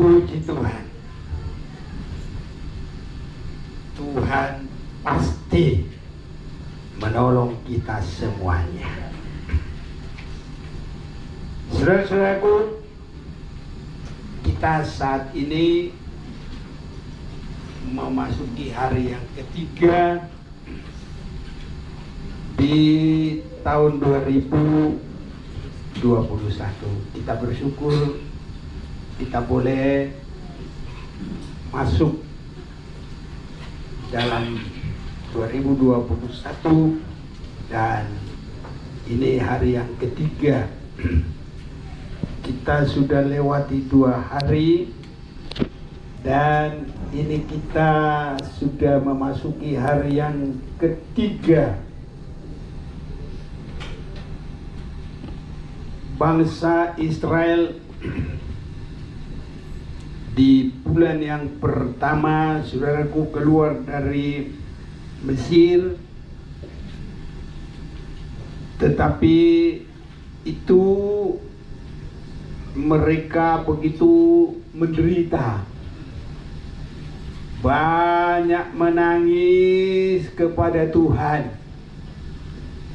Puji Tuhan. Tuhan pasti menolong kita semuanya. Saudara-saudaraku, kita saat ini memasuki hari yang ketiga di tahun 2021. Kita bersyukur kita boleh masuk dalam 2021 dan ini hari yang ketiga. Kita sudah lewati 2 hari dan ini kita sudah memasuki hari yang ketiga. Bangsa Israel di bulan yang pertama, saudaraku, keluar dari Mesir, tetapi itu mereka begitu menderita, banyak menangis kepada Tuhan,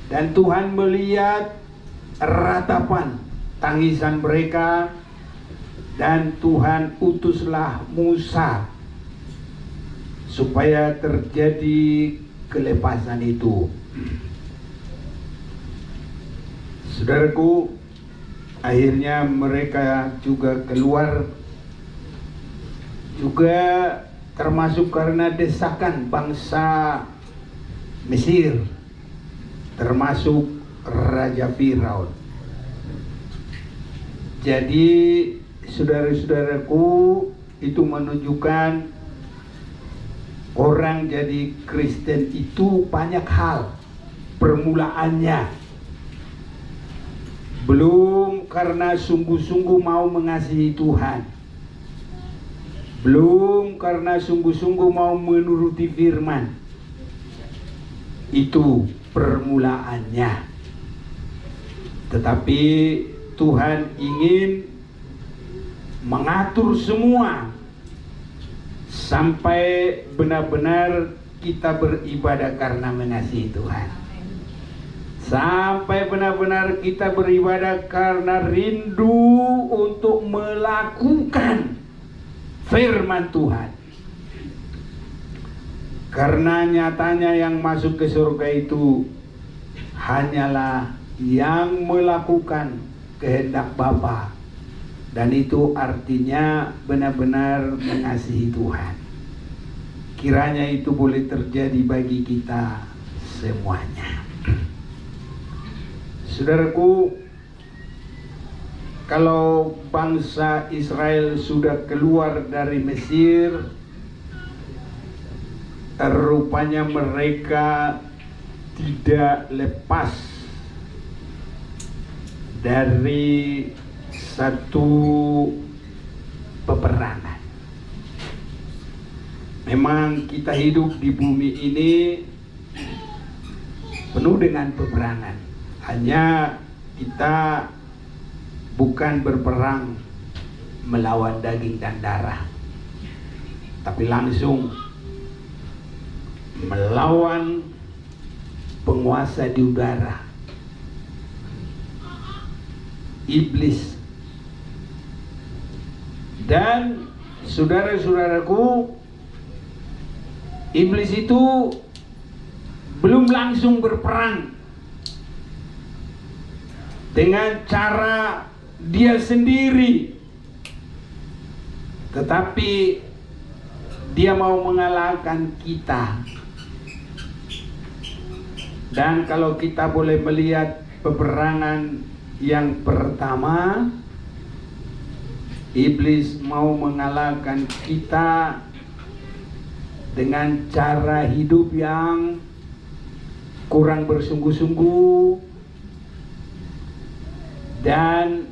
dan Tuhan melihat ratapan tangisan mereka. Dan Tuhan utuslah Musa supaya terjadi kelepasan itu. Saudaraku, akhirnya mereka juga keluar, juga termasuk karena desakan bangsa Mesir, termasuk Raja Firaun. Jadi saudara-saudaraku, itu menunjukkan orang jadi Kristen itu banyak hal permulaannya. Belum karena sungguh-sungguh mau mengasihi Tuhan, belum karena sungguh-sungguh mau menuruti firman. Itu permulaannya. Tetapi Tuhan ingin mengatur semua sampai benar-benar kita beribadah karena mengasihi Tuhan, sampai benar-benar kita beribadah karena rindu untuk melakukan firman Tuhan. Karena nyatanya yang masuk ke surga itu hanyalah yang melakukan kehendak Bapa. Dan itu artinya benar-benar mengasihi Tuhan. Kiranya itu boleh terjadi bagi kita semuanya. Saudaraku, kalau bangsa Israel sudah keluar dari Mesir, rupanya mereka tidak lepas dari satu peperangan. Memang kita hidup di bumi ini penuh dengan peperangan. Hanya kita bukan berperang melawan daging dan darah, tapi langsung melawan penguasa di udara, iblis. Dan saudara-saudaraku, iblis itu belum langsung berperang dengan cara dia sendiri, tetapi dia mau mengalahkan kita. Dan kalau kita boleh melihat peperangan yang pertama, iblis mau mengalahkan kita dengan cara hidup yang kurang bersungguh-sungguh dan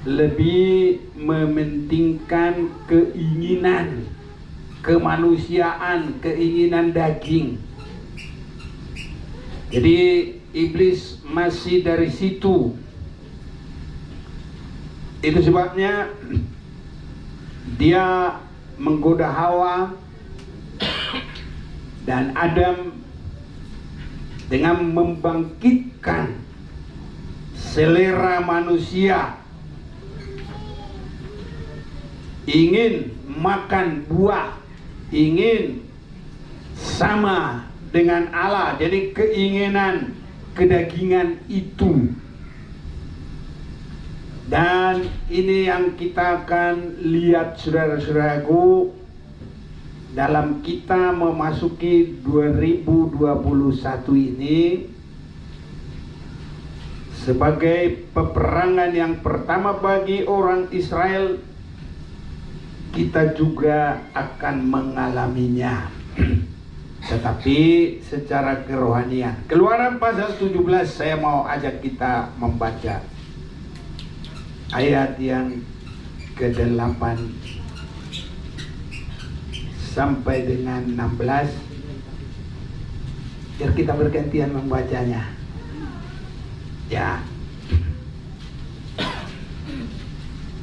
lebih mementingkan keinginan kemanusiaan, keinginan daging. Jadi iblis masih dari situ. Itu sebabnya Dia menggoda Hawa dan Adam dengan membangkitkan selera manusia ingin makan buah, ingin sama dengan Allah. Jadi keinginan kedagingan itu. Dan ini yang kita akan lihat, saudara-saudaraku, dalam kita memasuki 2021 ini sebagai peperangan yang pertama bagi orang Israel. Kita juga akan mengalaminya, tetapi secara kerohanian. Keluaran pasal 17 saya mau ajak kita membaca ayat yang ke-8 sampai dengan 16, biar kita bergantian membacanya. Ya,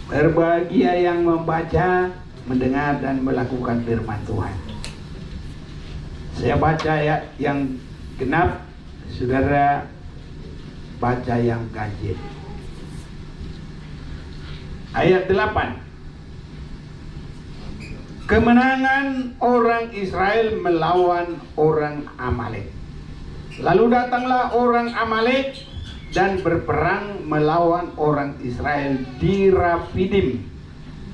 berbahagia yang membaca, mendengar dan melakukan firman Tuhan. Saya baca ayat yang genap, saudara baca yang ganjil. Ayat 8. Kemenangan orang Israel melawan orang Amalek. Lalu datanglah orang Amalek dan berperang melawan orang Israel di Rafidim.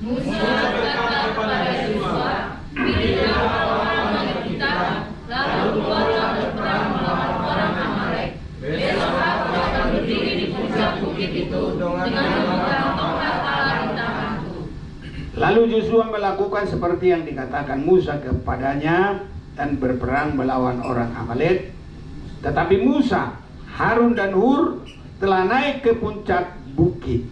Musa berkata kepada Yosua, "Pilihlah orang kita, lalu keluarlah berperang melawan orang Amalek. Besok aku akan berdiri di puncak bukit itu dengan memegang tongkat Allah di tanganku." Lalu Yosua melakukan seperti yang dikatakan Musa kepadanya dan berperang melawan orang Amalek. Tetapi Musa, Harun dan Hur telah naik ke puncak bukit.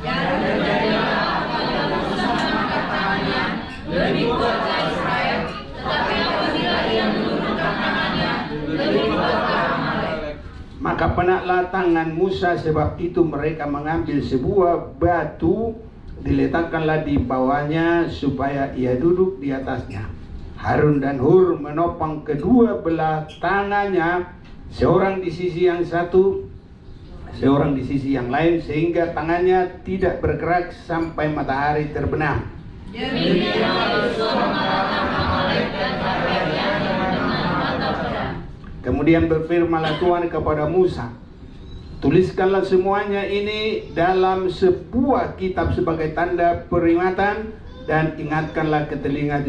Dan terjadilah apabila Musa mengangkat tangannya lebih kuat ke Israel, tetapi apabila ia menurunkan tangannya lebih kuat ke Amalek. Maka penaklah tangan Musa, sebab itu mereka mengambil sebuah batu, diletakkanlah di bawahnya supaya ia duduk di atasnya. Harun dan Hur menopang kedua belah tangannya, seorang di sisi yang satu, seorang di sisi yang lain, sehingga tangannya tidak bergerak sampai matahari terbenam. Demikianlah Yosua mengalahkan Amalek dan rakyatnya dengan mata pedang. Kemudian berfirmanlah Tuhan kepada Musa, tuliskanlah semuanya ini dalam sebuah kitab sebagai tanda peringatan, dan ingatkanlah ke telinga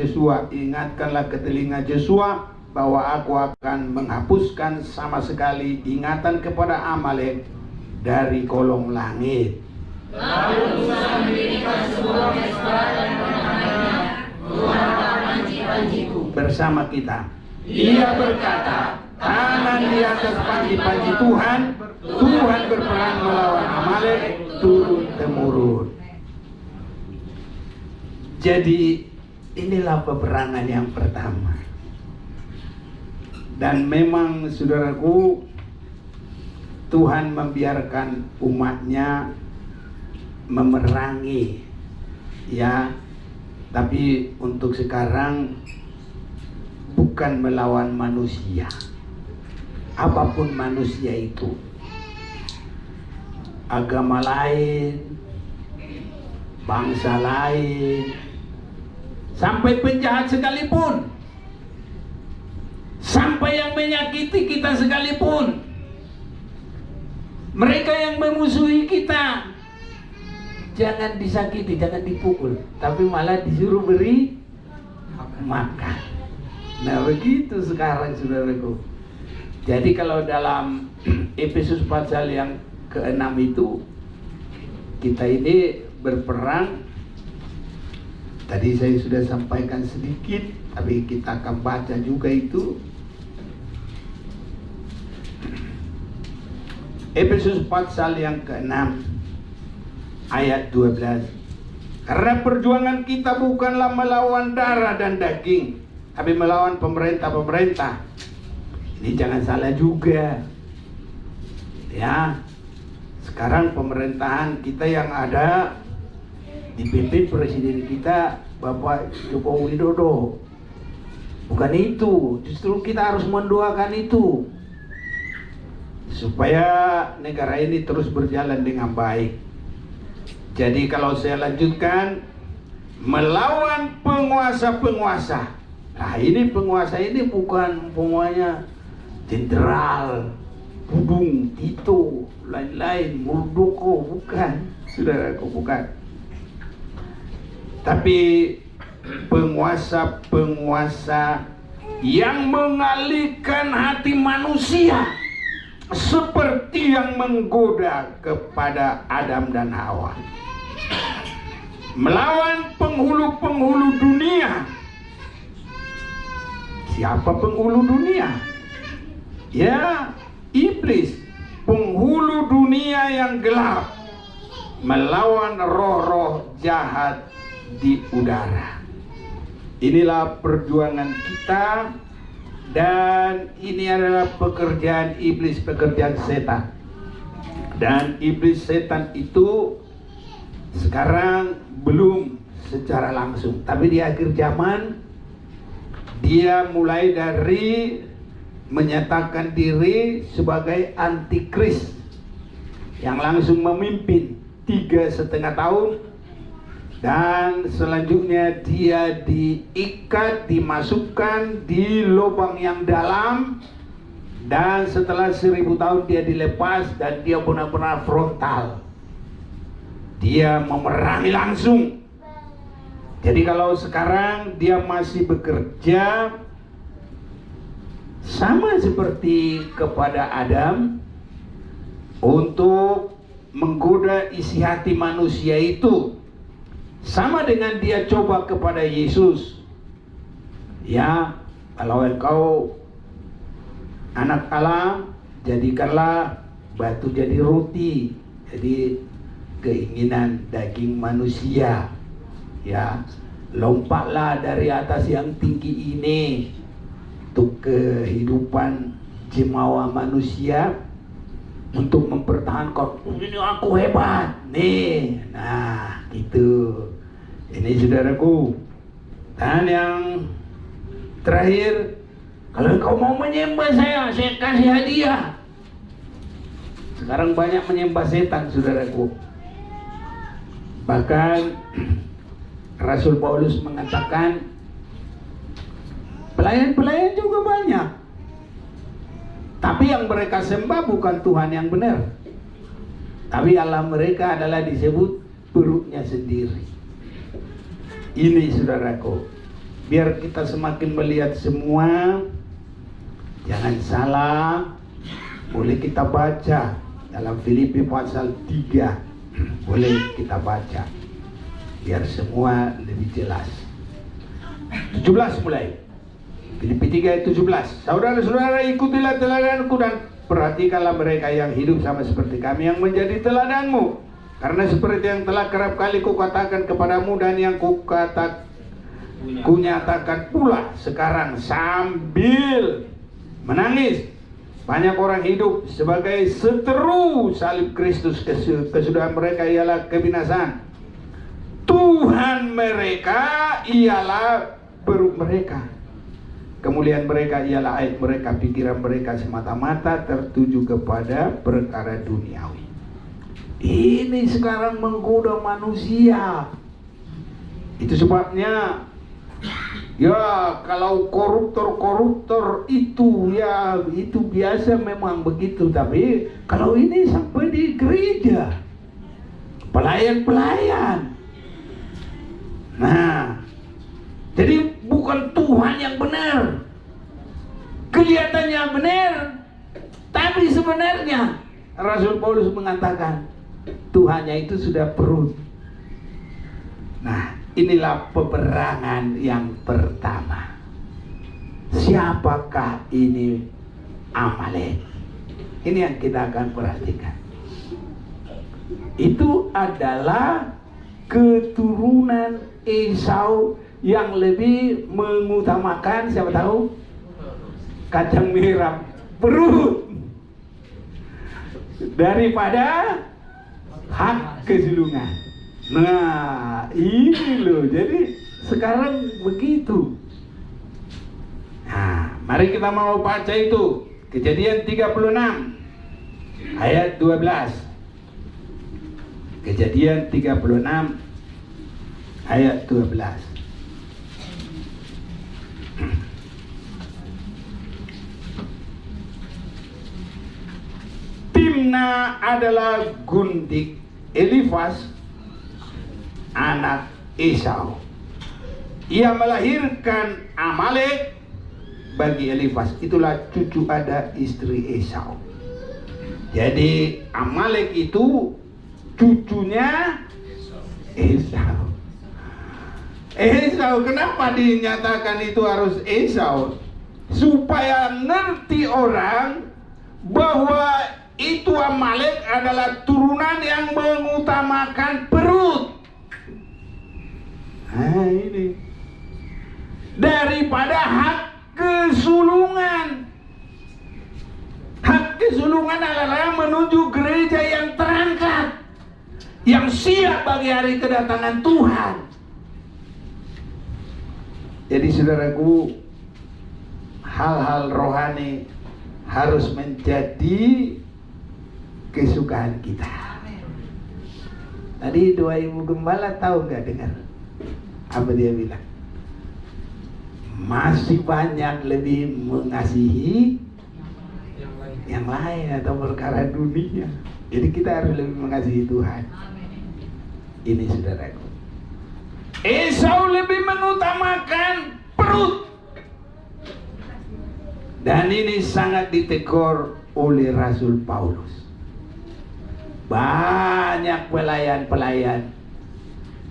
Yosua bahwa aku akan menghapuskan sama sekali ingatan kepada Amalek dari kolong langit. Lalu Musa mendirikan sebuah mezbah dan menamainya Tuhanlah panji-panjiku. Bersama kita, ia berkata, tangan di atas panji-panji Tuhan, Tuhan berperang melawan Amalek turun-temurun. Jadi inilah peperangan yang pertama. Dan memang saudaraku, Tuhan membiarkan umatnya memerangi, ya, tapi untuk sekarang bukan melawan manusia, apapun manusia itu, agama lain, bangsa lain, sampai penjahat sekalipun, sampai yang menyakiti kita sekalipun, mereka yang memusuhi kita, jangan disakiti, jangan dipukul, tapi malah disuruh beri makan. Nah begitu sekarang saudaraku. Jadi kalau dalam Efesus pasal yang ke-6 itu, kita ini berperang. Tadi saya sudah sampaikan sedikit, tapi kita akan baca juga itu. Efesus pasal yang ke-6 ayat 12. Karena perjuangan kita bukanlah melawan darah dan daging, tapi melawan pemerintah-pemerintah. Ini jangan salah juga, ya. Sekarang pemerintahan kita yang ada dipimpin presiden kita Bapak Joko Widodo. Bukan itu, justru kita harus mendoakan itu supaya negara ini terus berjalan dengan baik. Jadi kalau saya lanjutkan, melawan penguasa-penguasa. Nah ini penguasa ini bukan semuanya jenderal, Budung, Tito, lain-lain, Muldoko, bukan, saudaraku, bukan. Tapi penguasa-penguasa yang mengalihkan hati manusia seperti yang menggoda kepada Adam dan Hawa. Melawan penghulu-penghulu dunia. Siapa penghulu dunia? Ya, iblis, penghulu dunia yang gelap, melawan roh-roh jahat di udara. Inilah perjuangan kita, dan ini adalah pekerjaan iblis, pekerjaan setan. Dan iblis setan itu sekarang belum secara langsung, tapi di akhir zaman dia mulai dari menyatakan diri sebagai antikris yang langsung memimpin 3,5 tahun, dan selanjutnya dia diikat, dimasukkan di lubang yang dalam, dan setelah 1000 tahun dia dilepas dan dia benar-benar frontal. Dia memerangi langsung. Jadi kalau sekarang dia masih bekerja sama seperti kepada Adam untuk menggoda isi hati manusia itu, sama dengan dia coba kepada Yesus. Ya, kalau engkau anak Allah, jadikanlah batu jadi roti. Jadi keinginan daging manusia, ya, lompatlah dari atas yang tinggi ini untuk kehidupan jemawa manusia, untuk mempertahankan ini aku hebat nih. Nah gitu, ini saudaraku. Dan yang terakhir, kalau engkau mau menyembah saya kasih hadiah. Sekarang banyak menyembah setan, saudaraku. Bahkan Rasul Paulus mengatakan pelayan-pelayan juga banyak, tapi yang mereka sembah bukan Tuhan yang benar, tapi Allah mereka adalah disebut perutnya sendiri. Ini saudaraku, biar kita semakin melihat semua, jangan salah. Boleh kita baca dalam Filipi pasal 3, boleh kita baca biar semua lebih jelas. 17 mulai. Filipi 3 ayat 17. Saudara-saudara, ikutilah teladanku dan perhatikanlah mereka yang hidup sama seperti kami yang menjadi teladanmu. Karena seperti yang telah kerap kali kukatakan kepadamu dan yang kunyatakan pula sekarang sambil menangis, banyak orang hidup sebagai seteru salib Kristus. Kesudahan mereka ialah kebinasaan. Tuhan mereka ialah perut mereka. Kemuliaan mereka ialah aib mereka. Pikiran mereka semata-mata tertuju kepada perkara duniawi. Ini sekarang menggoda manusia. Itu sebabnya, ya kalau koruptor itu, ya itu biasa memang begitu. Tapi kalau ini sampai di gereja, pelayan-pelayan. Nah, jadi bukan Tuhan yang benar. Kelihatannya benar, tapi sebenarnya Rasul Paulus mengatakan Tuhannya itu sudah perut. Nah, inilah peperangan yang pertama. Siapakah ini Amalek? Ini yang kita akan perhatikan. Itu adalah keturunan Esau yang lebih mengutamakan, siapa tahu, kacang merah perut daripada hak kesulungan. Nah, ini loh. Jadi sekarang begitu. Nah, mari kita mau baca itu. Kejadian 36 ayat 12. Kejadian 36 ayat 12. Timna adalah gundik Elifas anak Esau. Ia melahirkan Amalek bagi Elifas. Itulah cucu ada istri Esau. Jadi Amalek itu cucunya Esau. Esau, kenapa dinyatakan itu harus Esau? Supaya ngerti orang bahwa itu Amalek adalah turunan yang mengutamakan perut. Nah ini daripada hak kesulungan. Hak kesulungan adalah menuju gereja yang terangkat, yang siap bagi hari kedatangan Tuhan. Jadi saudaraku, hal-hal rohani harus menjadi kesukaan kita. Tadi doa ibu gembala tahu nggak dengar apa dia bilang? Masih banyak lebih mengasihi yang lain atau perkara dunia. Jadi kita harus lebih mengasihi Tuhan. Ini saudaraku, Esau lebih mengutamakan perut. Dan ini sangat ditegur oleh Rasul Paulus. Banyak pelayan-pelayan,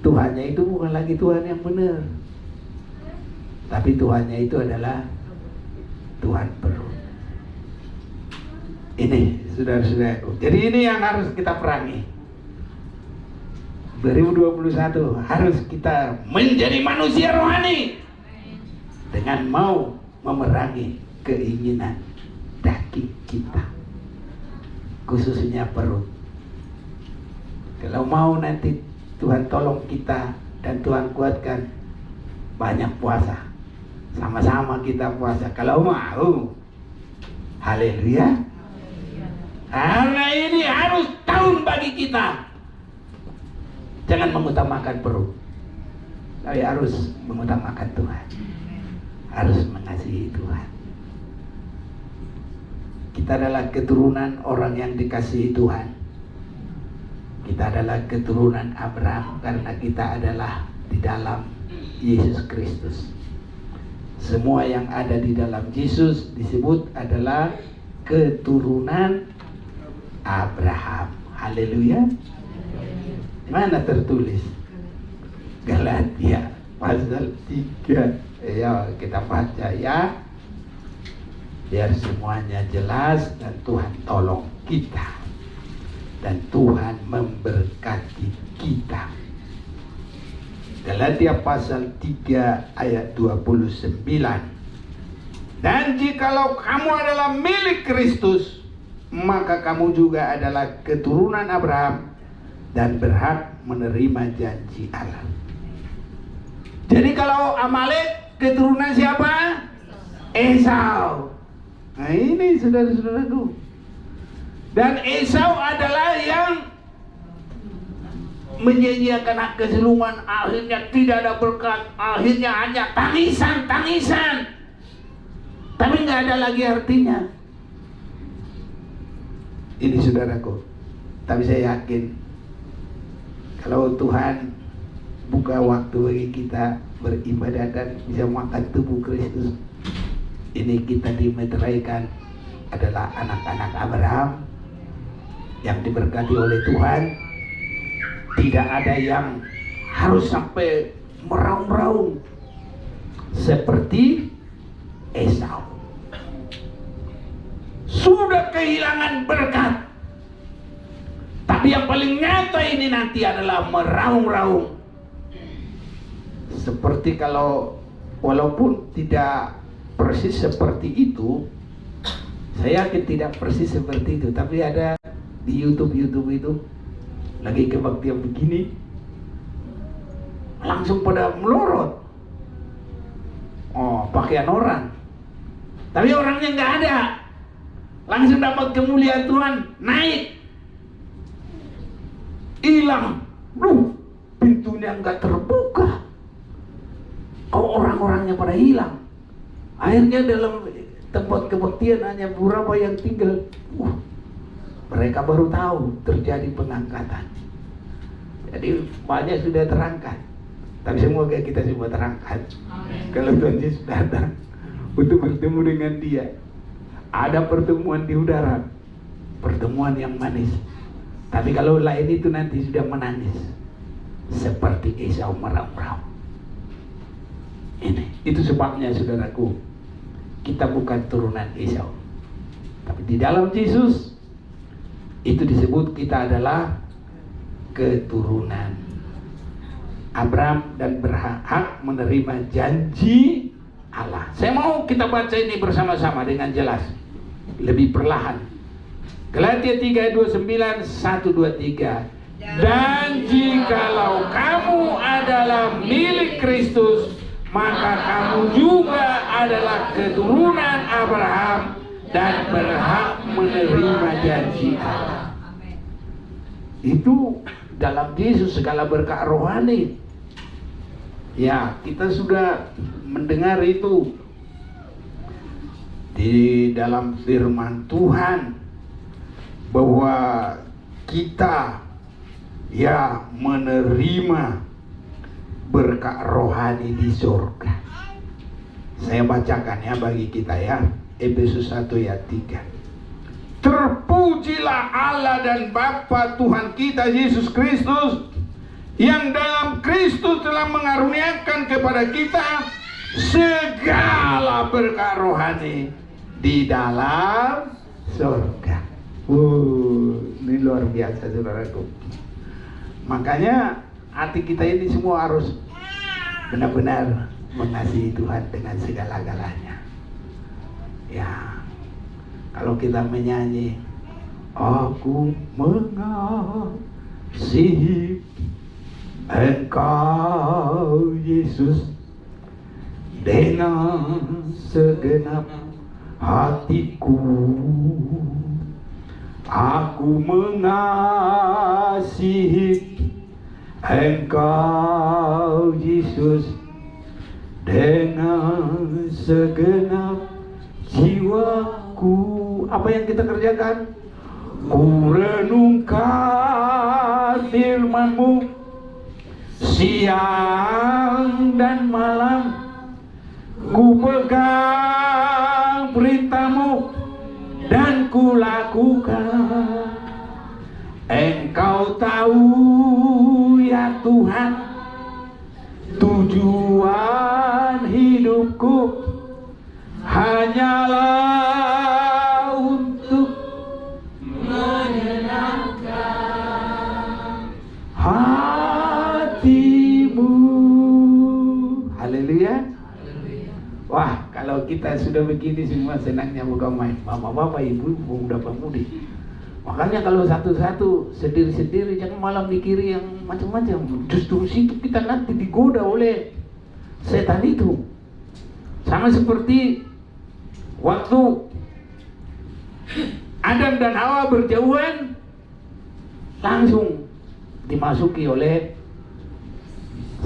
Tuhannya itu bukan lagi Tuhan yang benar, tapi Tuhannya itu adalah Tuhan perut. Ini saudara-saudaraku. Jadi ini yang harus kita perangi. 2021 harus kita menjadi manusia rohani dengan mau memerangi keinginan daging kita, khususnya perut. Kalau mau nanti Tuhan tolong kita dan Tuhan kuatkan, banyak puasa, sama-sama kita puasa. Kalau mau, haleluya. Karena ini harus tahun bagi kita. Jangan mengutamakan perut, tapi harus mengutamakan Tuhan. Harus mengasihi Tuhan. Kita adalah keturunan orang yang dikasihi Tuhan. Kita adalah keturunan Abraham karena kita adalah di dalam Yesus Kristus. Semua yang ada di dalam Yesus disebut adalah keturunan Abraham. Haleluya. Mana tertulis? Galatia pasal 3. Ya, kita baca ya, biar semuanya jelas dan Tuhan tolong kita dan Tuhan memberkati kita. Galatia pasal 3 ayat 29. Dan jikalau kamu adalah milik Kristus, maka kamu juga adalah keturunan Abraham dan berhak menerima janji Allah. Jadi kalau Amalek keturunan siapa? Esau. Nah ini saudara-saudaraku. Dan Esau adalah yang menyia-nyiakan hak kesulungan, akhirnya tidak ada berkat, akhirnya hanya tangisan. Tapi nggak ada lagi artinya. Ini saudaraku. Tapi saya yakin kalau Tuhan buka waktu bagi kita beribadah dan bisa makan tubuh Kristus, ini kita dimeteraikan adalah anak-anak Abraham yang diberkati oleh Tuhan. Tidak ada yang harus sampai meraung-raung seperti Esau. Sudah kehilangan berkat, tapi yang paling nyata ini nanti adalah meraung-raung. Seperti kalau walaupun tidak persis seperti itu, saya yakin tidak persis seperti itu, tapi ada di YouTube itu lagi kebaktian begini, langsung pada melorot. Oh, pakaian orang. Tapi orangnya nggak ada. Langsung dapat kemuliaan Tuhan, naik. Hilang. Pintunya nggak terbuka. Kok orang-orangnya pada hilang. Akhirnya dalam tempat kebaktian hanya beberapa yang tinggal. Mereka baru tahu terjadi pengangkatan. Jadi banyak sudah terangkat. Tapi semoga kita semua terangkat. Amin. Kalau Tuhan Yesus datang untuk bertemu dengan Dia, ada pertemuan di udara, pertemuan yang manis. Tapi kalau lain itu nanti sudah menangis, seperti Esau merau-rau. Itu sebabnya saudaraku, kita bukan turunan Esau, tapi di dalam Yesus itu disebut kita adalah keturunan Abraham dan berhak menerima janji Allah. Saya mau kita baca ini bersama-sama dengan jelas, lebih perlahan. Galatia 3:29, 1-2-3. Dan jikalau kamu adalah milik Kristus, maka kamu juga adalah keturunan Abraham dan berhak menerima janji Allah. Itu dalam Yesus segala berkat rohani. Ya, kita sudah mendengar itu di dalam firman Tuhan bahwa kita ya menerima berkat rohani di surga. Saya bacakan ya bagi kita ya, Efesus 1 ayat 3. Terpujilah Allah dan Bapa Tuhan kita Yesus Kristus, yang dalam Kristus telah mengaruniakan kepada kita segala berkat rohani di dalam surga. Ini luar biasa saudaraku. Makanya hati kita ini semua harus benar-benar mengasihi Tuhan dengan segala-galanya. Ya, kalau kita menyanyi, aku mengasihi Engkau Yesus dengan segenap hatiku, aku mengasihi Engkau Yesus dengan segenap jiwaku. Apa yang kita kerjakan? Ku renungkan firman-Mu siang dan malam, ku pegang perintah-Mu dan ku lakukan. Engkau tahu ya Tuhan, tujuan hidupku hanyalah untuk menyenangkan hatimu. Haleluya. Wah, kalau kita sudah begini semua senangnya bukan main. Bapak-bapak, ibu, pemuda-pemudi. Makanya kalau satu-satu sendiri-sendiri, jangan malah mikir yang macam-macam. Justru situ kita nanti digoda oleh setan itu. Sama seperti waktu Adam dan Hawa berjauhan, langsung dimasuki oleh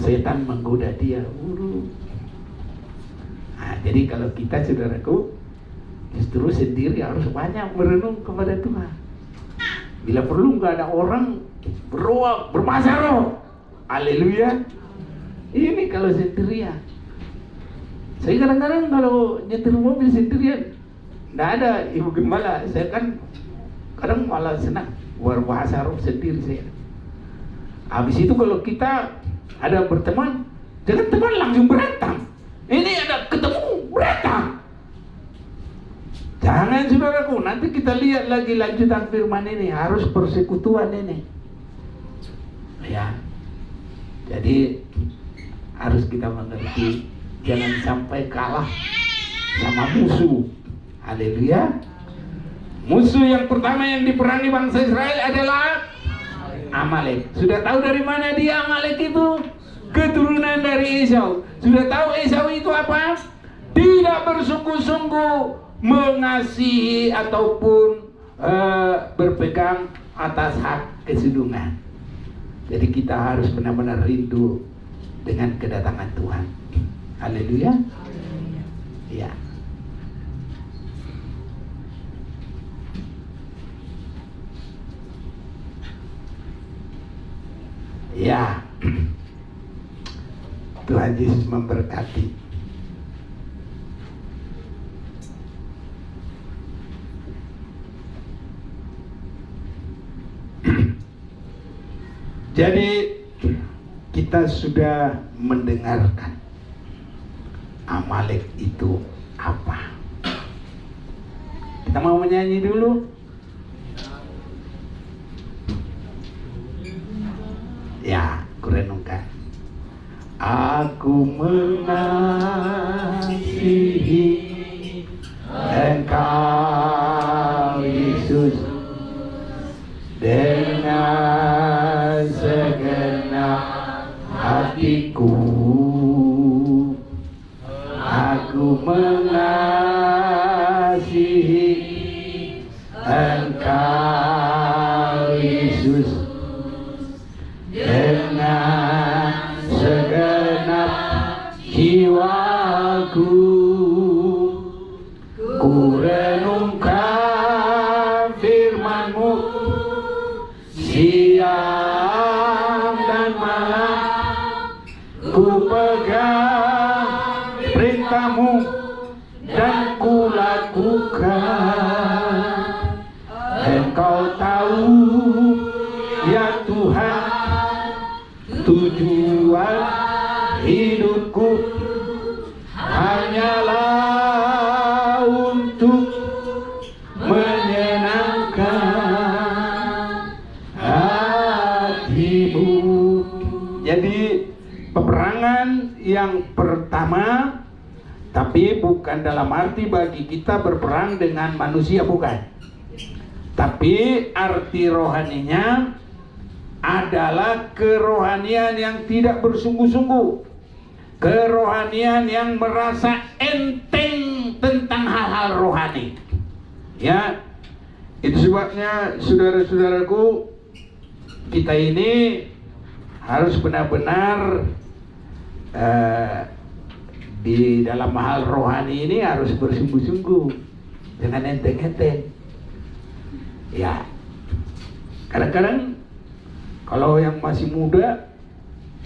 setan menggoda dia. Nah, jadi kalau kita saudaraku justru sendiri harus banyak merenung kepada Tuhan. Bila perlu nggak ada orang berdoa, bermasa roh. Haleluya. Ini kalau sendirian. Saya kadang-kadang kalau nyetir mobil sendirian, nggak ada ibu gembala. Saya kan kadang malah senang berbahasa roh sendiri saya. Habis itu kalau kita ada berteman, jangan teman langsung berantem. Ini ada ketemu berantem. Jangan saudaraku, nanti kita lihat lagi lanjutan firman ini, harus persekutuan ini. Ya. Jadi harus kita mengerti, jangan sampai kalah sama musuh. Haleluya. Musuh yang pertama yang diperangi bangsa Israel adalah Amalek. Sudah tahu dari mana dia Amalek itu? Keturunan dari Esau. Sudah tahu Esau itu apa? Tidak bersungguh-sungguh mengasihi ataupun berpegang atas hak kesedungan. Jadi kita harus benar-benar rindu dengan kedatangan Tuhan. Haleluya. Ya. Ya. Tuhan Yesus memberkati. Jadi kita sudah mendengarkan Amalek itu apa. Kita mau menyanyi dulu. Ya, kurenungkan. Aku mengasihi Engkau Yesus dengan segenap hatiku. Aku mengasihi Engkau Yesus dengan segenap jiwaku. Ku renungkan firman-Mu siang dan malam, ku pegang perintah-Mu dan ku lakukan. Engkau tahu ya Tuhan, tujuan hidupku hanyalah untuk menyenangkan hati-Mu. Jadi peperangan yang pertama, tapi bukan dalam arti bagi kita berperang dengan manusia, bukan. Tapi arti rohaninya adalah kerohanian yang tidak bersungguh-sungguh, kerohanian yang merasa enteng tentang hal-hal rohani. Ya, itu sebabnya saudara-saudaraku, kita ini harus benar-benar di dalam hal rohani ini harus bersungguh-sungguh, jangan enteng-enteng. Ya, kadang-kadang kalau yang masih muda,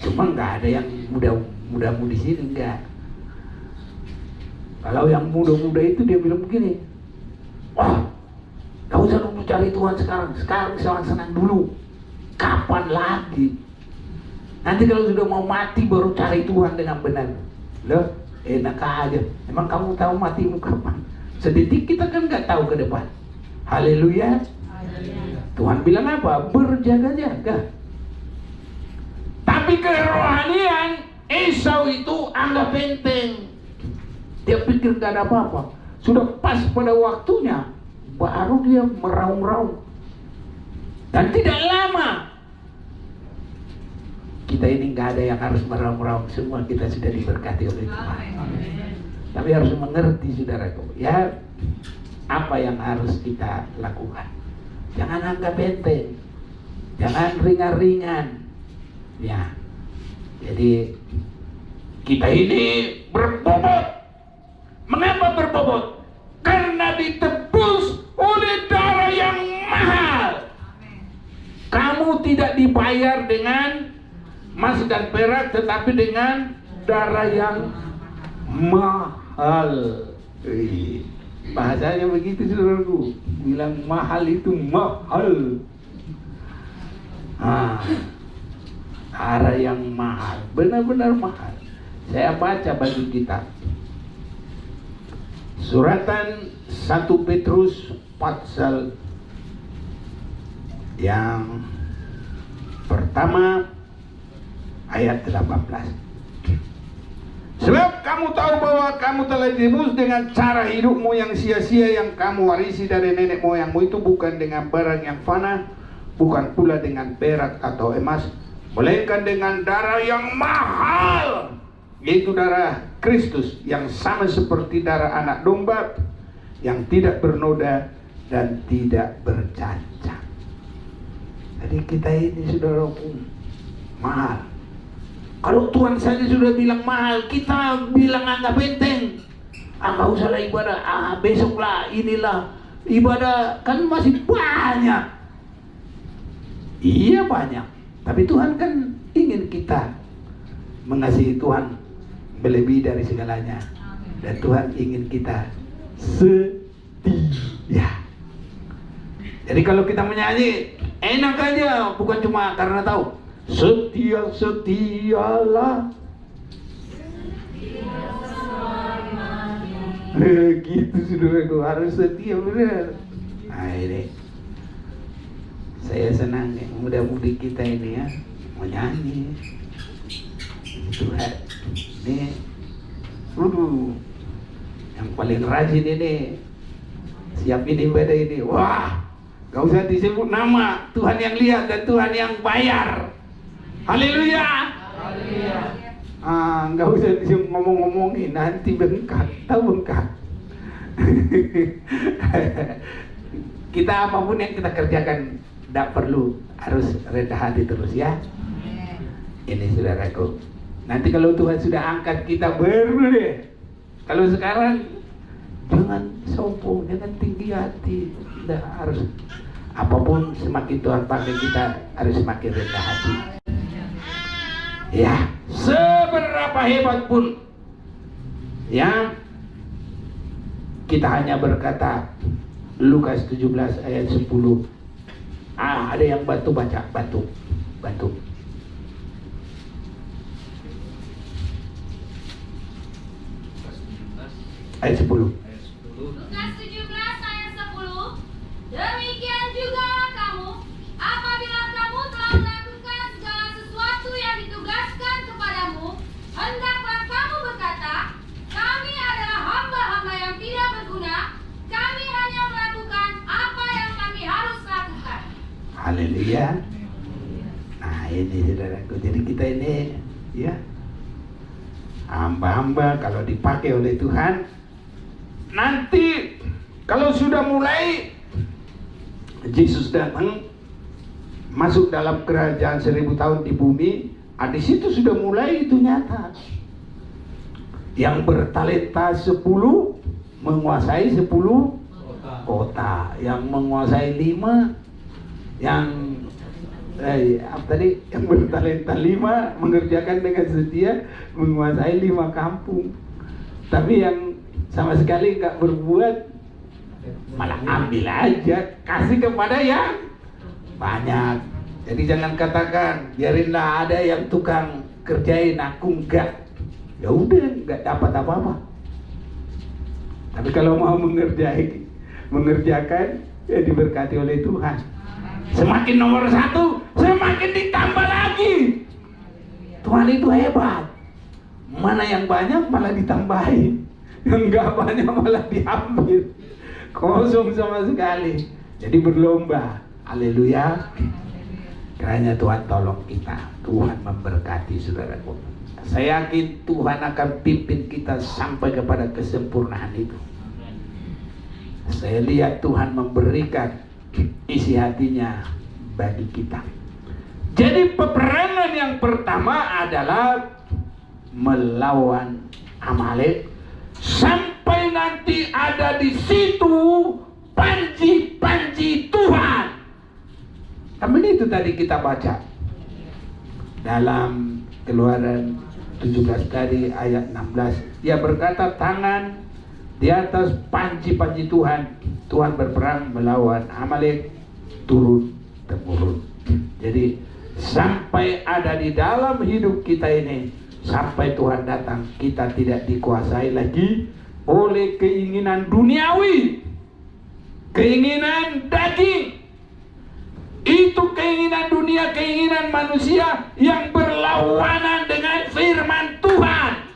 cuma nggak ada yang muda-mudamu di sini, enggak. Kalau yang muda-muda itu dia bilang begini, wah, gak usah dulu cari Tuhan sekarang senang-senang dulu. Kapan lagi? Nanti kalau sudah mau mati baru cari Tuhan dengan benar. Loh, enak aja. Emang kamu tahu matimu kapan? Sedetik kita kan nggak tahu ke depan. Haleluya. Tuhan bilang apa? Berjaga-jaga. Tapi kerohanian Esau itu anggap enteng. Dia pikir gak ada apa-apa. Sudah pas pada waktunya, baru dia meraung-raung. Dan tidak lama, kita ini gak ada yang harus meraung-raung. Semua kita sudah diberkati oleh Tuhan. Tapi harus mengerti, saudaraku, ya, apa yang harus kita lakukan. Jangan anggap enteng, jangan ringan-ringan. Ya, jadi kita ini berbobot. Mengapa berbobot? Karena ditebus oleh darah yang mahal. Kamu tidak dibayar dengan emas dan perak, tetapi dengan darah yang mahal. Bahasanya begitu, saudaraku. Bilang mahal itu mahal. Darah yang mahal, benar-benar mahal. Saya baca bagi kita suratan 1 Petrus pasal yang pertama ayat 18. Sebab kamu tahu bahwa kamu telah ditebus dengan cara hidupmu yang sia-sia yang kamu warisi dari nenek moyangmu itu, bukan dengan barang yang fana, bukan pula dengan perak atau emas, melainkan dengan darah yang mahal yaitu darah Kristus yang sama seperti darah anak domba yang tidak bernoda dan tidak bercacat. Jadi kita ini saudaraku mahal. Kalau Tuhan saja sudah bilang mahal, kita bilang anggap enteng. Nggak usahlah ibadah, besoklah inilah ibadah, kan masih banyak. Iya banyak, tapi Tuhan kan ingin kita mengasihi Tuhan melebihi dari segalanya. Dan Tuhan ingin kita setia. Jadi kalau kita menyanyi enak aja, bukan cuma karena tahu setia setialah. Gitu saudaraku, harus setia benar. Nah ini saya senang ya, muda-mudi kita ini ya menyanyi Tuhan. Ini yang paling rajin ini siapin ibadah ini. Wah, gak usah disebut nama, Tuhan yang lihat dan Tuhan yang bayar. Haleluya. Gak usah disebut ngomong-ngomongin, nanti bengkak, tahu bengkak. Kita apapun yang kita kerjakan tidak perlu harus rendah hati terus ya. Ini saudaraku, nanti kalau Tuhan sudah angkat kita baru deh. Kalau sekarang jangan sombong, jangan tinggi hati. Tidak harus, apapun semakin Tuhan panggil kita harus semakin rendah hati. Ya, seberapa hebat pun ya, kita hanya berkata Lukas 17 ayat 10. Ada yang bantu baca, bantu. Ayat 10. Lukas 17 ayat 10. Demikian juga kamu, apabila kamu telah melakukan segala sesuatu yang ditugaskan kepadamu, hendaklah kamu berkata, kami adalah hamba-hamba yang tidak berguna, kami hanya melakukan apa yang kami harus lakukan. Haleluya. Nah ini saudaraku, jadi kita ini ya hamba-hamba kalau dipakai oleh Tuhan. Nanti kalau sudah mulai Yesus datang masuk dalam kerajaan 1000 tahun di bumi, di situ sudah mulai itu nyata. Yang bertalenta 10 menguasai 10 kota, yang menguasai 5, yang yang bertalenta 5 mengerjakan dengan setia menguasai 5 kampung. Tapi yang sama sekali nggak berbuat malah ambil aja, kasih kepada yang banyak. Jadi jangan katakan biarinlah ada yang tukang kerjain, aku enggak. Ya udah, nggak dapat apa-apa. Tapi kalau mau mengerjakan ya diberkati oleh Tuhan. Semakin nomor 1 semakin ditambah lagi. Tuhan itu hebat. Mana yang banyak malah ditambahin, yang nggak banyak malah diambil, kosong sama sekali. Jadi berlomba. Haleluya. Kiranya Tuhan tolong kita, Tuhan memberkati saudaraku. Saya yakin Tuhan akan pimpin kita sampai kepada kesempurnaan itu. Saya lihat Tuhan memberikan isi hatinya bagi kita. Jadi peperangan yang pertama adalah melawan Amalek, sampai nanti ada di situ panji-panji Tuhan. Tapi itu tadi kita baca dalam Keluaran 17 tadi ayat 16. Dia berkata, tangan di atas panji-panji Tuhan. Tuhan berperang melawan Amalek turun temurun. Jadi sampai ada di dalam hidup kita ini, sampai Tuhan datang, kita tidak dikuasai lagi oleh keinginan duniawi, keinginan daging. Itu keinginan dunia, keinginan manusia yang berlawanan dengan firman Tuhan.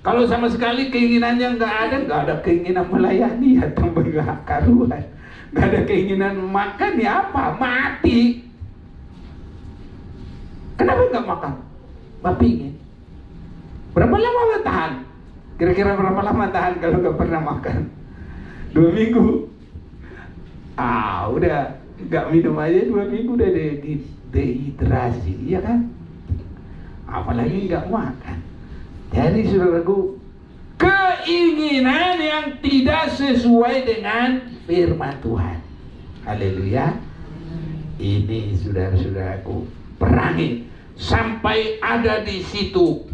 Kalau sama sekali keinginannya nggak ada keinginan melayani ya tambah nggak karuan. Nggak ada keinginan makan ya apa? Mati. Kenapa nggak makan? Bapak ingin. Berapa lama tahan? Kira-kira berapa lama tahan kalau nggak pernah makan? 2 minggu. Udah nggak minum aja 2 minggu udah dehidrasi, iya kan? Apalagi nggak makan. Jadi saudaraku, keinginan yang tidak sesuai dengan firman Tuhan. Haleluya. Ini saudara-saudaraku, perangi sampai ada di situ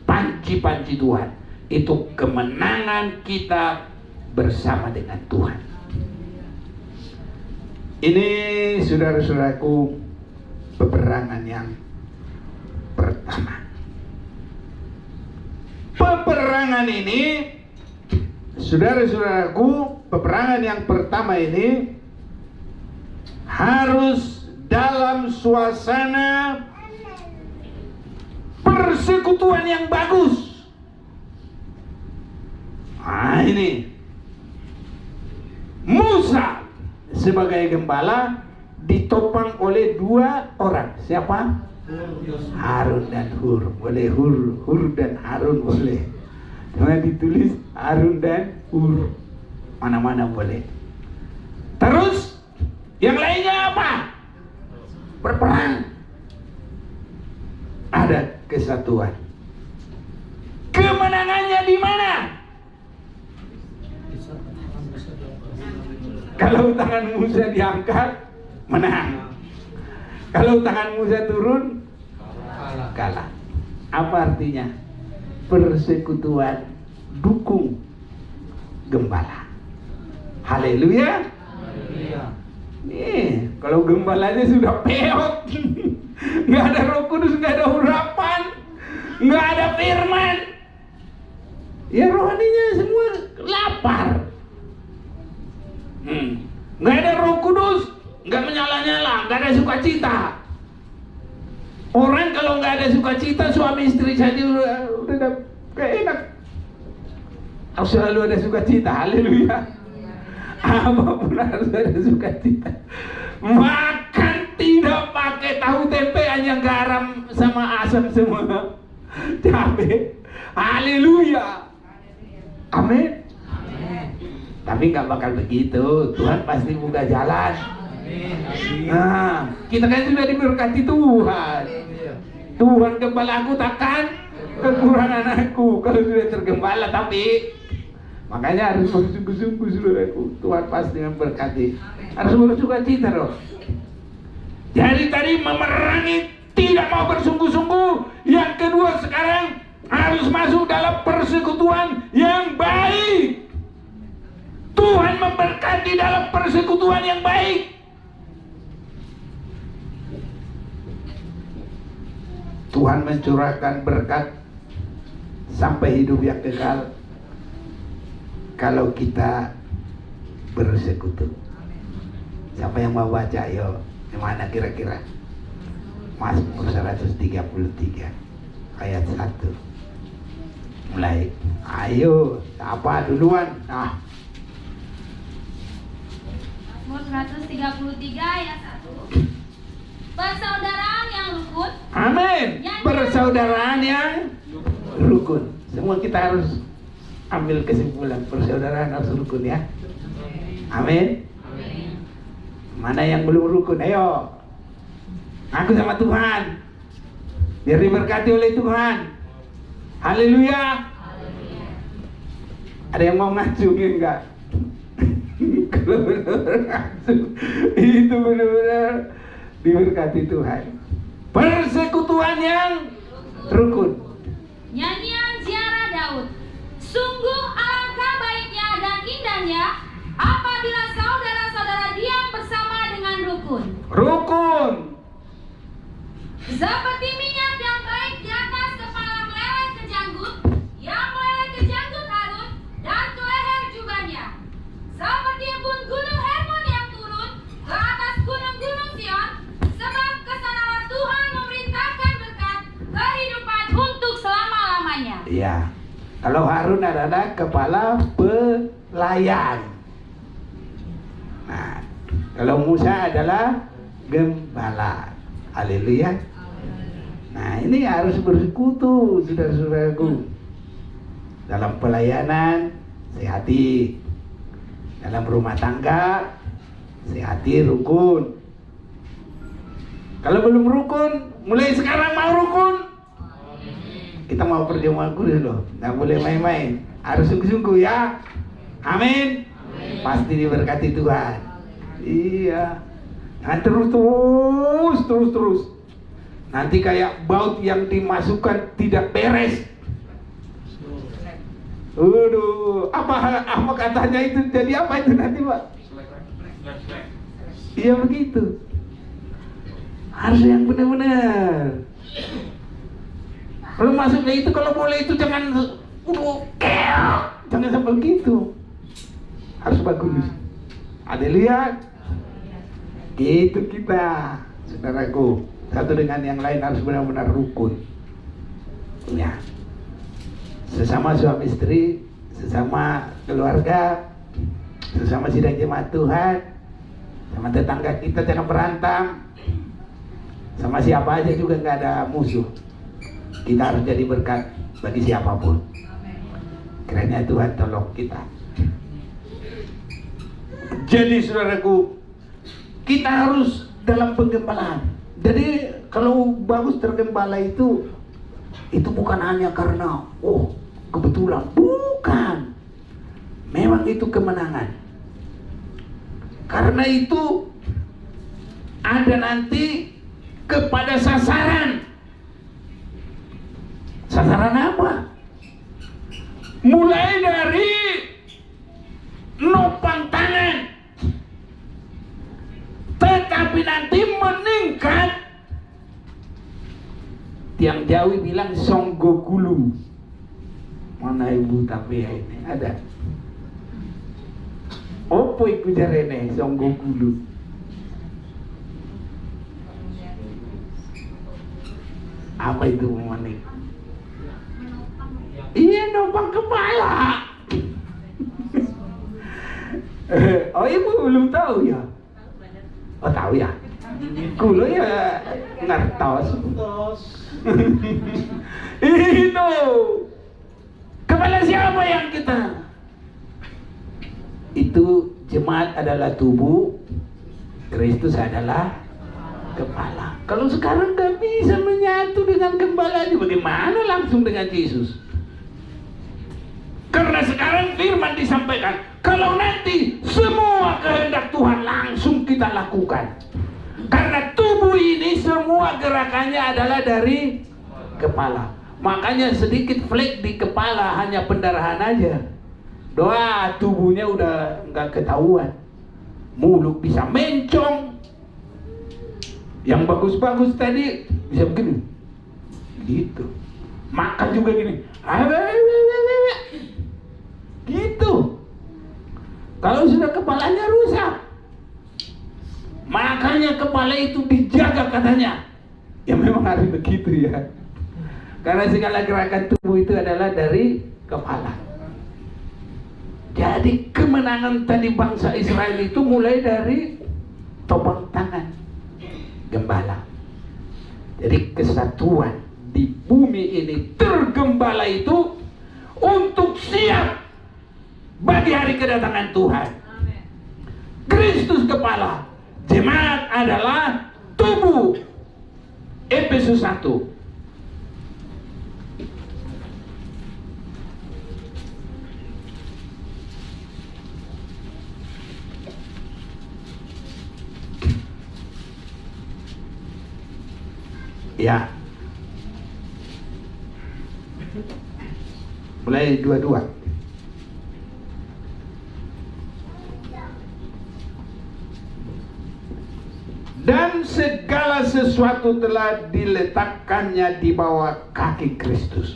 panci-panci Tuhan. Itu kemenangan kita bersama dengan Tuhan. Ini saudara-saudaraku, peperangan yang pertama. Peperangan ini, saudara-saudaraku, peperangan yang pertama ini harus dalam suasana persekutuan yang bagus. Ini Musa sebagai gembala ditopang oleh 2 orang. Siapa? Harun dan Hur. Boleh Hur dan Harun boleh. Cuma ditulis Harun dan Hur. Mana-mana boleh. Terus yang lainnya apa? Berperang. Ada kesatuan. Kemenangannya di mana? Kalau tangan Musa diangkat, menang. Kalau tangan Musa turun, kalah. Apa artinya? Persekutuan dukung gembala. Haleluya. Nih, kalau gembalanya sudah peot, nggak ada Roh Kudus, nggak ada urapan, nggak ada firman, ya rohaninya semua lapar. Nggak ada Roh Kudus, nggak menyala-nyala, nggak ada sukacita. Orang kalau nggak ada sukacita, suami istri saja udah kayak enak. Harus selalu ada sukacita. Haleluya. Apapun harus ada sukacita. Makan tidak pakai tahu tempe, hanya garam sama asam semua, cabai. Haleluya. Amin. Tapi nggak bakal begitu. Tuhan pasti buka jalan. Nah, kita kan sudah diberkati Tuhan. Tuhan gembalaku takkan kekurangan aku kalau sudah tergembala. Tapi makanya harus bersungguh-sungguh saudaraku. Tuhan pasti memberkati. Harus bersukacita dong. Jadi tadi memerangi, tidak mau bersungguh-sungguh. Yang kedua sekarang harus masuk dalam persekutuan yang baik. Tuhan memberkati dalam persekutuan yang baik. Tuhan mencurahkan berkat sampai hidup yang kekal kalau kita bersekutu. Siapa yang mau baca? Yo, yang mana kira-kira? Mazmur 133 ayat 1. Mulai. Ayo, siapa duluan? Nah. Mazmur 133 ayat 1. Persaudaraan yang rukun. Amin. Persaudaraan yang rukun. Semua kita harus ambil kesimpulan, persaudaraan harus rukun ya. Amin. Mana yang belum rukun? Ayo, aku sama Tuhan, biar diberkati oleh Tuhan. Haleluya. Ada yang mau ngacungin nggak? Kalau benar-benar ngacung, itu benar-benar diberkati Tuhan. Persekutuan yang rukun. Nyanyian ziarah Daud. Sungguh alangkah baiknya dan indahnya apabila saudara-saudara diam bersama dengan rukun. Rukun. Seperti minyak yang baik di atas kepala meleleh ke janggut, yang meleleh ke janggut Harun dan ke leher jubahnya. Seperti embun gunung Hermon yang turun ke atas gunung-gunung Sion, sebab kesanalah Tuhan memerintahkan berkat kehidupan untuk selama-lamanya. Iya. Kalau Harun adalah kepala pelayan. Nah, kalau Musa adalah gembala. Haleluya. Nah, ini harus bersekutu, saudara-saudaraku. Dalam pelayanan, sehati. Dalam rumah tangga, sehati, rukun. Kalau belum rukun, mulai sekarang mau rukun. Kita mau perjamuan kudus loh, nggak boleh main-main. Harus sungguh-sungguh ya. Amin. Pasti diberkati Tuhan. Iya. Nah, terus. Nanti kayak baut yang dimasukkan tidak beres. Waduh, apa katanya itu? Jadi apa itu nanti, Pak? Iya begitu. Harus yang benar-benar. Kalau masuknya itu, kalau boleh itu jangan jangan sampai begitu. Harus bagus. Ada lihat? Gitu kita, saudaraku. Satu dengan yang lain harus benar-benar rukun. Ya. Sesama suami istri, sesama keluarga, sesama sidang jemaat Tuhan, sama tetangga kita jangan berantem. Sama siapa aja juga nggak ada musuh. Kita harus jadi berkat bagi siapapun. Kiranya Tuhan tolong kita. Jadi saudaraku, kita harus dalam penggembalaan. Jadi kalau bagus tergembala itu bukan hanya karena kebetulan, bukan. Memang itu kemenangan. Karena itu ada nanti kepada sasaran. Sasaran apa? Mulai dari nopang tangan, tetapi nanti meningkat. Tiang Jawi bilang songgogulu. Mana ibu tapi ini ada. Opo iku jarene songgogulu? Apa itu manik? Iya, nopang kepala. Oh, ibu belum tahu ya? Oh, tahu ya? Kulo ya ngertos. Itu kepala siapa yang kita? Itu jemaat adalah tubuh, Kristus adalah kepala. Kalau sekarang gak bisa menyatu dengan gembalanya, bagaimana langsung dengan Yesus? Karena sekarang firman disampaikan, kalau nanti semua kehendak Tuhan langsung kita lakukan. Karena tubuh ini semua gerakannya adalah dari kepala. Makanya sedikit flek di kepala, hanya pendarahan aja. Doa tubuhnya udah nggak ketahuan. Mulut bisa mencong. Yang bagus-bagus tadi bisa begini. Gitu. Makan juga gini. Gitu. Kalau sudah kepalanya rusak, makanya kepala itu dijaga katanya. Ya memang harus begitu ya. Karena segala gerakan tubuh itu adalah dari kepala. Jadi kemenangan tadi bangsa Israel itu mulai dari topang tangan gembala. Jadi kesatuan di bumi ini tergembala itu untuk siap bagi hari kedatangan Tuhan. Kristus kepala, jemaat adalah tubuh. Efesus 1. Ya. Mulai 22. Dan segala sesuatu telah diletakkannya di bawah kaki Kristus.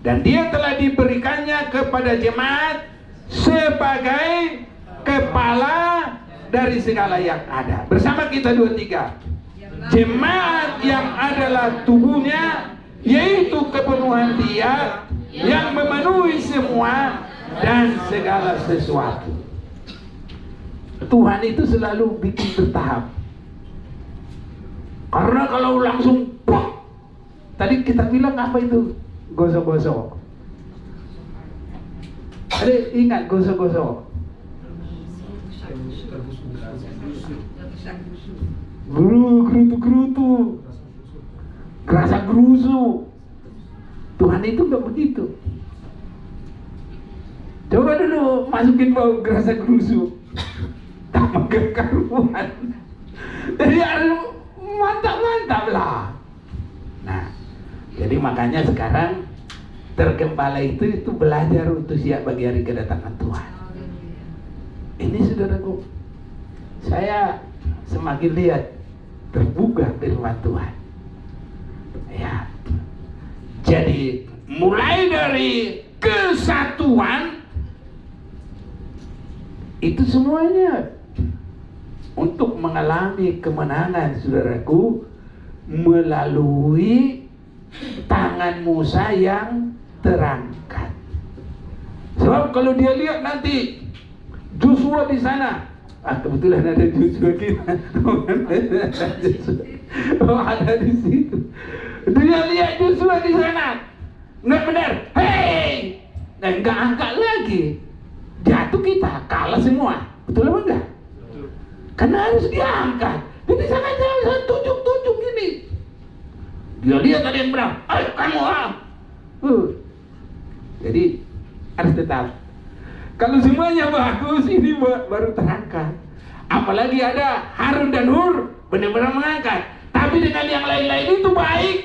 Dan dia telah diberikannya kepada jemaat sebagai kepala dari segala yang ada. Bersama kita 2-3. Jemaat yang adalah tubuhnya, yaitu kepenuhan dia yang memenuhi semua dan segala sesuatu. Tuhan itu selalu bikin bertahap. Karena kalau langsung Tadi kita bilang apa itu? Gosok-gosok. Ada ingat gosok-gosok? Gerutu-gerutu. Gerasa gerusu. Tuhan itu nggak begitu. Coba dulu masukin bau gerasa gerusu. Tak karuan. Jadi harus mantap-mantap lah. Nah, jadi makanya sekarang tergembala itu belajar untuk siap bagi hari kedatangan Tuhan. Ini saudaraku, saya semakin lihat terbuka firman Tuhan. Ya, jadi mulai dari kesatuan itu semuanya untuk mengalami kemenangan, saudaraku, melalui tangan Musa yang terangkat. Sebab kalau dia lihat nanti Joshua di sana, kebetulan ada Joshua kita, ada di situ. Dia lihat Joshua di sana, nggak benar, hei, dan nggak angkat lagi, jatuh kita, kalah semua, betul apa enggak? Karena harus diangkat. Jadi jangan tunjuk-tunjuk gini. Dia lihat ada yang bilang, ayo kamu Jadi harus tetap. Kalau semuanya bagus, ini baru terangkat. Apalagi ada Harun dan Hur benar-benar mengangkat. Tapi dengan yang lain-lain itu baik.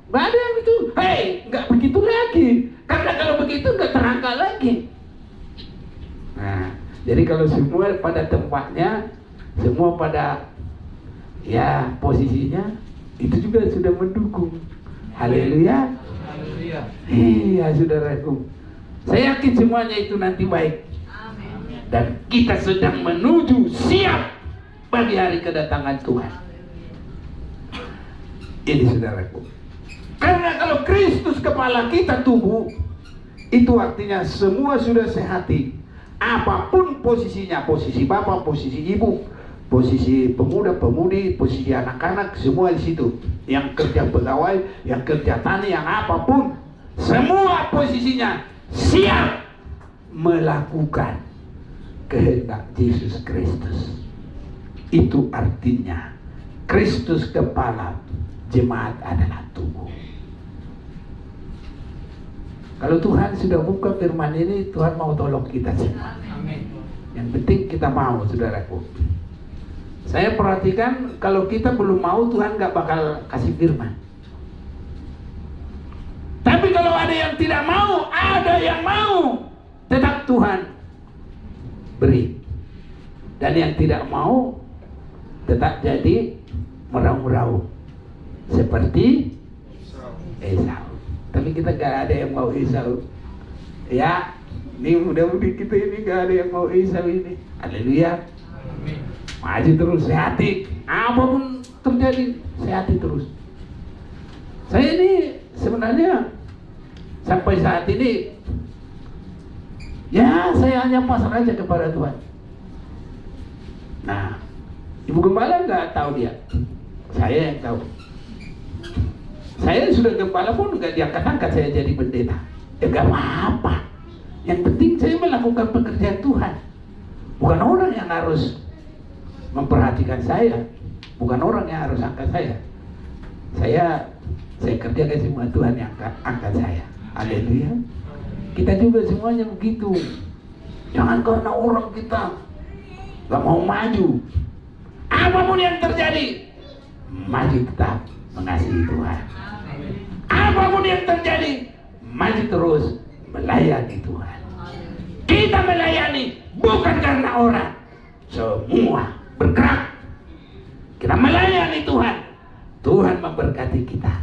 Nggak ada yang itu. Hei, nggak begitu lagi. Karena kalau begitu nggak terangkat lagi. Nah, jadi kalau semua pada tempatnya, semua pada ya posisinya, itu juga sudah mendukung. Haleluya. Iya saudaraku, saya yakin semuanya itu nanti baik. Dan kita sedang menuju siap bagi hari kedatangan Tuhan. Ini saudaraku, karena kalau Kristus kepala kita tubuh, itu artinya semua sudah sehati. Apapun posisinya, posisi bapak, posisi ibu, posisi pemuda, pemudi, posisi anak-anak, semua di situ. Yang kerja pegawai, yang kerja tani, yang apapun, semua posisinya siap melakukan kehendak Yesus Kristus. Itu artinya Kristus kepala, jemaat adalah tubuh. Kalau Tuhan sudah buka firman ini, Tuhan mau tolong kita semua. Yang penting kita mau, saudaraku. Saya perhatikan kalau kita belum mau, Tuhan gak bakal kasih firman. Tapi kalau ada yang tidak mau, ada yang mau, tetap Tuhan beri. Dan yang tidak mau tetap jadi meraung-raung seperti Esau. Tapi kita gak ada yang mau Esau. Ya, ini mudah-mudahan kita ini gak ada yang mau Esau ini. Haleluya. Maju terus, sehati. Apapun terjadi, sehati terus. Saya ini sebenarnya sampai saat ini, ya saya hanya pasrah aja kepada Tuhan. Nah, Ibu Gembala nggak tahu dia, saya yang tahu. Saya sudah gembala pun nggak diangkat-angkat saya jadi pendeta. Ya nggak apa-apa. Yang penting saya melakukan pekerjaan Tuhan. Bukan orang yang harus memperhatikan saya, bukan orang yang harus angkat saya. Saya kerjakan semua, Tuhan yang angkat saya. Haleluya. Kita juga semuanya begitu. Jangan karena orang kita gak mau maju, apapun yang terjadi, maju tetap mengasihi Tuhan. Apapun yang terjadi, maju terus melayani Tuhan. Kita melayani bukan karena orang, semua bergerak. Kita melayani Tuhan. Tuhan memberkati kita.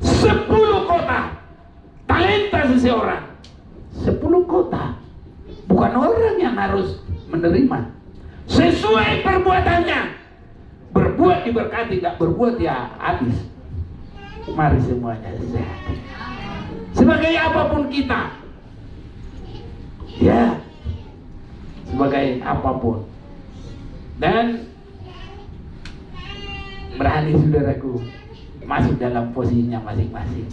10 kota talenta seseorang, 10 kota. Bukan orang yang harus menerima, sesuai perbuatannya. Berbuat diberkati, gak berbuat ya habis. Mari semuanya sehat. Sebagai apapun kita, ya, sebagai apapun. Dan berani saudaraku, masuk dalam posisinya masing-masing.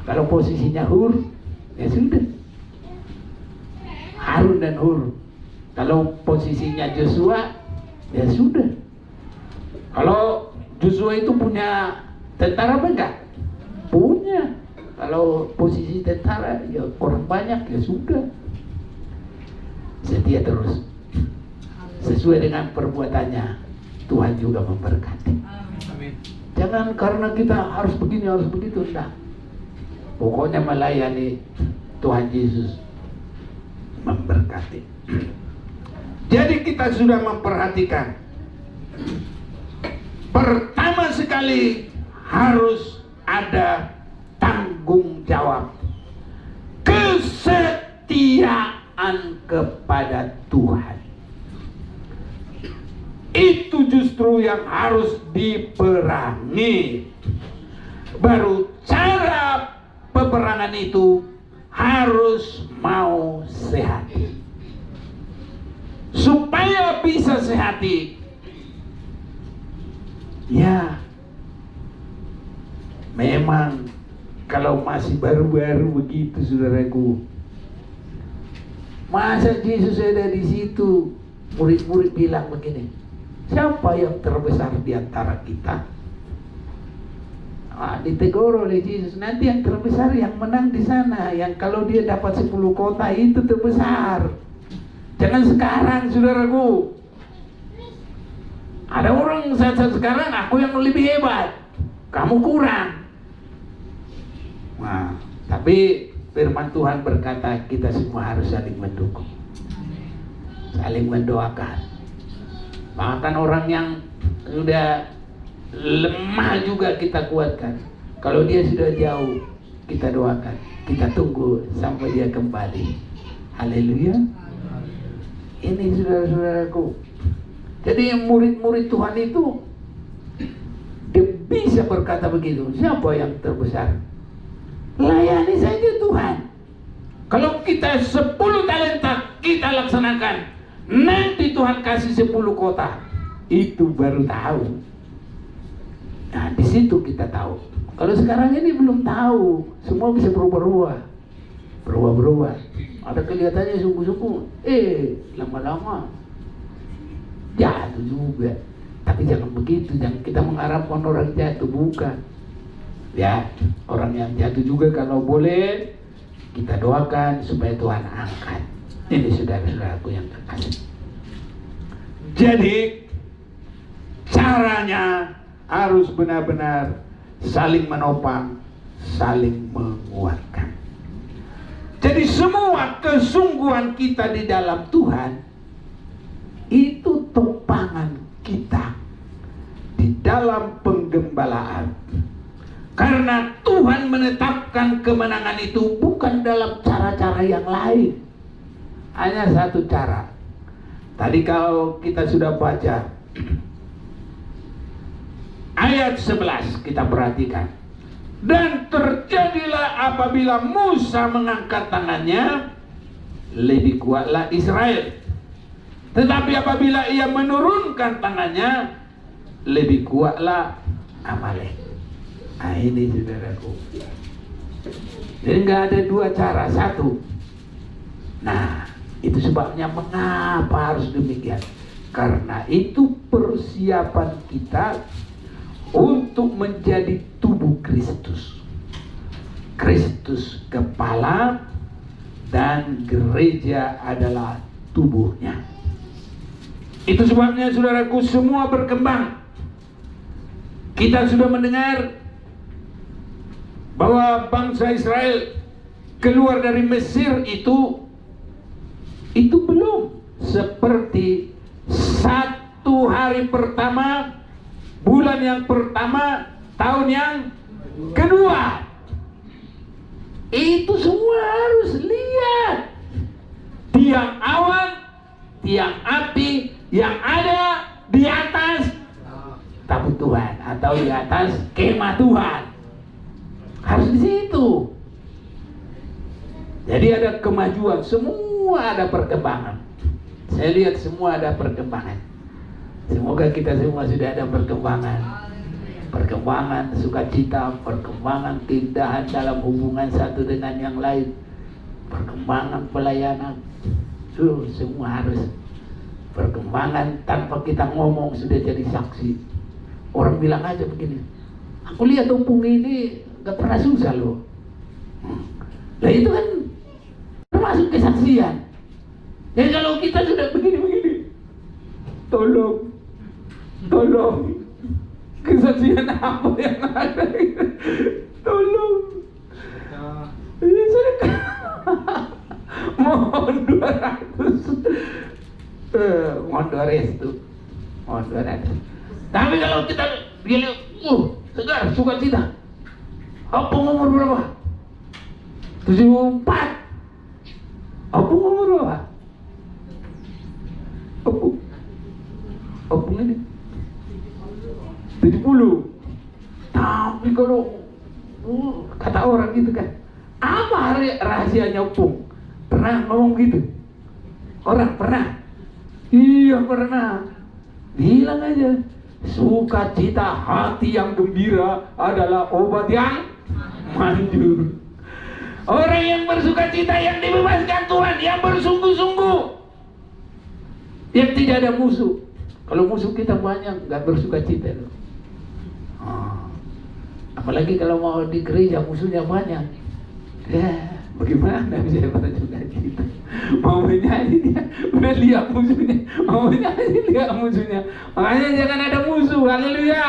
Kalau posisinya Hur, ya sudah, Harun dan Hur. Kalau posisinya Joshua, ya sudah. Kalau Joshua itu punya tentara apa enggak? Punya. Kalau posisi tentara, ya orang banyak, ya sudah. Setia terus. Sesuai dengan perbuatannya, Tuhan juga memberkati. Amin. Jangan karena kita harus begini, harus begitu, enggak. Pokoknya melayani Tuhan Yesus memberkati. Jadi kita sudah memperhatikan. Pertama sekali harus ada tanggung jawab. Kesetiaan kepada Tuhan. Itu justru yang harus diperangi. Baru cara peperangan itu harus mau sehati. Supaya bisa sehati, ya memang kalau masih baru-baru begitu, saudaraku, masa Yesus ada di situ, murid-murid bilang begini, siapa yang terbesar di antara kita? Ditegur oleh Yesus, nanti yang terbesar yang menang di sana, yang kalau dia dapat 10 kota itu terbesar. Jangan sekarang, saudaraku. Ada orang saat sekarang, aku yang lebih hebat, kamu kurang. Nah, tapi firman Tuhan berkata kita semua harus saling mendukung, saling mendoakan. Bahkan orang yang sudah lemah juga kita kuatkan. Kalau dia sudah jauh, kita doakan, kita tunggu sampai dia kembali. Haleluya. Ini saudara-saudaraku. Jadi murid-murid Tuhan itu dia bisa berkata begitu. Siapa yang terbesar? Layani saja Tuhan. Kalau kita 10 talenta kita laksanakan, nanti Tuhan kasih 10 kota. Itu baru tahu. Nah, di situ kita tahu. Kalau sekarang ini belum tahu, semua bisa berubah-ubah. Ada kelihatannya sungguh-sungguh, lama-lama jatuh juga. Tapi jangan begitu, jangan kita mengharapkan orang jatuh, bukan. Ya, orang yang jatuh juga kalau boleh kita doakan supaya Tuhan angkat. Ini saudara-saudaraku yang terkasih. Jadi caranya harus benar-benar saling menopang, saling menguatkan. Jadi semua kesungguhan kita di dalam Tuhan itu topangan kita di dalam penggembalaan. Karena Tuhan menetapkan kemenangan itu bukan dalam cara-cara yang lain. Hanya satu cara. Tadi kalau kita sudah baca ayat 11, kita perhatikan. Dan terjadilah apabila Musa mengangkat tangannya, lebih kuatlah Israel. Tetapi apabila ia menurunkan tangannya, lebih kuatlah Amalek. Nah ini saudaraku. Jadi nggak ada dua cara, satu. Nah itu sebabnya mengapa harus demikian. Karena itu persiapan kita untuk menjadi tubuh Kristus. Kristus kepala dan gereja adalah tubuhnya. Itu sebabnya saudaraku semua berkembang. Kita sudah mendengar bahwa bangsa Israel keluar dari Mesir itu belum seperti 1 hari pertama, bulan yang pertama, tahun yang kedua. Itu semua harus lihat tiang awan, tiang api yang ada di atas tabut Tuhan atau di atas kemah Tuhan. Harus di situ. Jadi ada kemajuan, semua ada perkembangan. Saya lihat semua ada perkembangan. Semoga kita semua sudah ada perkembangan. perkembangan sukacita, perkembangan keindahan dalam hubungan satu dengan yang lain, perkembangan pelayanan, semua harus perkembangan tanpa kita ngomong sudah jadi saksi. Orang bilang aja begini, aku lihat Opung ini gak pernah susah loh. Nah itu kan termasuk kesaksian. Ya kalau kita sudah begini-begini, tolong kesaksian apa yang ada? Tolong. Ya sedekah. Mohon 200. Mohon 200. Tapi kalau kita lihat, segar, sukacita. Apa umur berapa? 74. Apa umur berapa? Apa ini? 70. Tapi kalau kata orang gitu kan, apa rahasianya Opung? Pernah ngomong gitu? Orang pernah? Iya pernah. Bilang aja, sukacita hati yang gembira adalah obat yang manjur. Orang yang bersukacita, yang dibebaskan Tuhan, yang bersungguh-sungguh, yang tidak ada musuh. Kalau musuh kita banyak, nggak bersukacita loh. Apalagi kalau mau di gereja musuhnya banyak, ya bagaimana bisa bersukacita? Mau menyanyi dia udah lihat musuhnya, mau menyanyi lihat musuhnya. Makanya jangan ada musuh. Haleluya.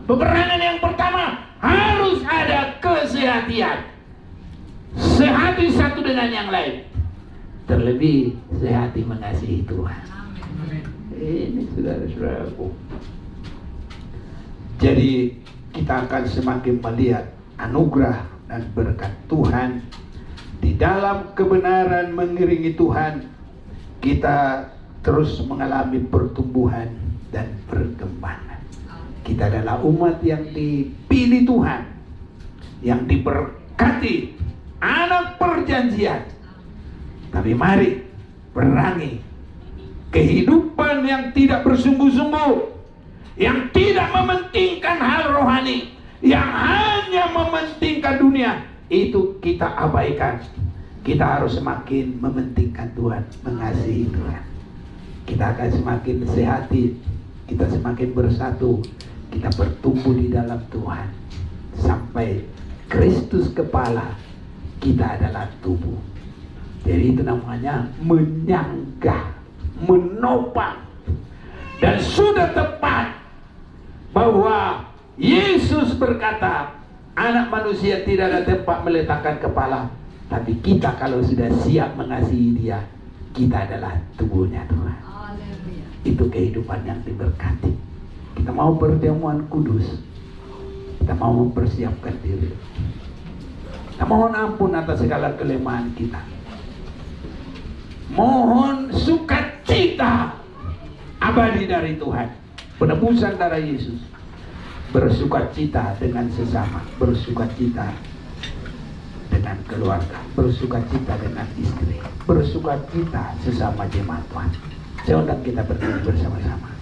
Peperangan yang pertama harus ada kesehatian, sehati satu dengan yang lain, terlebih sehati mengasihi Tuhan. Ini saudara-saudaraku. Jadi kita akan semakin melihat anugerah dan berkat Tuhan. Di dalam kebenaran mengiringi Tuhan, kita terus mengalami pertumbuhan dan perkembangan. Kita adalah umat yang dipilih Tuhan, yang diberkati, anak perjanjian. Tapi mari perangi kehidupan yang tidak bersungguh-sungguh, yang tidak mementingkan hal rohani, yang hanya mementingkan dunia. Itu kita abaikan. Kita harus semakin mementingkan Tuhan, mengasihi Tuhan. Kita akan semakin sehati, kita semakin bersatu, kita bertumbuh di dalam Tuhan sampai Kristus kepala, kita adalah tubuh. Jadi itu namanya menyanggah, menopang. Dan sudah tepat bahwa Yesus berkata, anak manusia tidak ada tempat meletakkan kepala. Tapi kita kalau sudah siap mengasihi dia, kita adalah tubuhnya Tuhan. Itu kehidupan yang diberkati. Kita mau pertemuan kudus, kita mau mempersiapkan diri, kita mohon ampun atas segala kelemahan kita, mohon sukacita abadi dari Tuhan, penebusan darah Yesus. Bersukacita dengan sesama, bersukacita dengan keluarga, bersukacita dengan istri, bersukacita sesama jemaat Tuhan. Saya undang kita berdiri bersama-sama.